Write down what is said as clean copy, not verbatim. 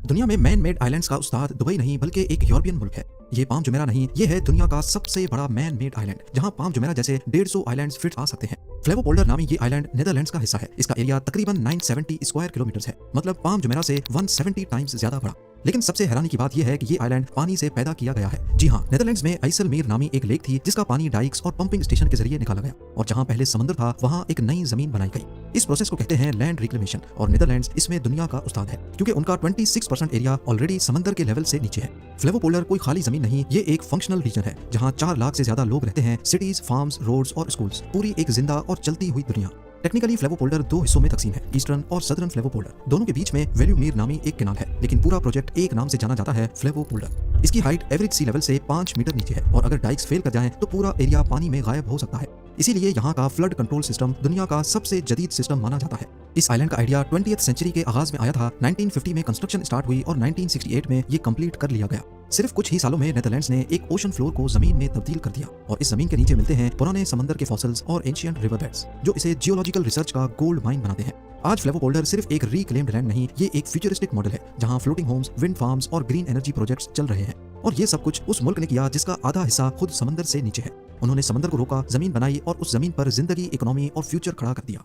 दुनिया में man made islands का उस्ताद दुबई नहीं बल्कि एक यूरोपियन मुल्क है। ये पाम जुमेरा नहीं, ये है दुनिया का सबसे बड़ा मैन मेड आइलैंड, जहां पाम जुमेरा जैसे 150 आइलैंड्स फिट आ सकते हैं। फ्लेवोपोल्डर नामी ये आइलैंड नेदरलैंड्स का हिस्सा है। इसका एरिया तकरीबन 970 स्क्वायर किलोमीटर है, मतलब पाम जुमेरा से 170 टाइम्स ज्यादा बड़ा। लेकिन सबसे हैरानी की बात यह है कि ये आइलैंड पानी से पैदा किया गया है। जी हाँ, नेदरलैंड्स में आइसलमीर नामी एक लेक थी जिसका पानी डाइक्स और पंपिंग स्टेशन के जरिए निकाला गया, और जहाँ पहले समंदर था वहाँ एक नई जमीन बनाई गई। इस प्रोसेस को कहते हैं लैंड रिक्लेमेशन, और नेदरलैंड्स इसमें दुनिया का उस्ताद है क्योंकि उनका 26% एरिया ऑलरेडी समंदर के लेवल से नीचे है। फ्लेवोपोल्डर कोई खाली जमीन नहीं, ये एक फंक्शनल रीजन है जहाँ 4 लाख से ज्यादा लोग रहते हैं। सिटीज, फार्म्स, रोड्स और स्कूल्स, पूरी एक जिंदा और चलती हुई दुनिया। टेक्निकली फ्लेवोपोल्डर 2 हिस्सों में तकसीम है, ईस्टर्न और सदर्न फ्लेवोपोल्डर। दोनों के बीच में वेल्यूमीर नामी एक कैनाल है, लेकिन पूरा प्रोजेक्ट एक नाम से जाना जाता है, फ्लेवोपोल्डर। इसकी हाइट एवरेज सी लेवल से 5 मीटर नीचे है, और अगर डाइक्स फेल कर जाएं तो पूरा एरिया पानी में गायब हो सकता है। इसीलिए यहाँ का फ्लड कंट्रोल सिस्टम दुनिया का सबसे जदीद सिस्टम माना जाता है। इस आइलैंड का आइडिया 20th सेंचुरी के आगाज में आया था। 1950 में कंस्ट्रक्शन स्टार्ट हुई और 1968 में ये कंप्लीट कर लिया गया। सिर्फ कुछ ही सालों में नेदरलैंड्स ने एक ओशन फ्लोर को जमीन में तब्दील कर दिया, और इस जमीन के नीचे मिलते हैं पुराने समंदर के फॉसिल्स और एंशिएंट रिवर बेड्स, जो इसे जियोलॉजिकल रिसर्च का गोल्ड माइन बनाते हैं। आज फ्लेवोपोल्डर सिर्फ एक रिक्लेम्ड लैंड नहीं, ये एक फ्यूचरिस्टिक मॉडल है जहां फ्लोटिंग होम्स, विंड फार्म्स और ग्रीन एनर्जी प्रोजेक्ट्स चल रहे हैं। और ये सब कुछ उस मुल्क ने किया जिसका आधा हिस्सा खुद समंदर से नीचे है। उन्होंने समंदर को रोका, जमीन बनाई और उस जमीन पर जिंदगी, इकोनॉमी और फ्यूचर खड़ा कर दिया।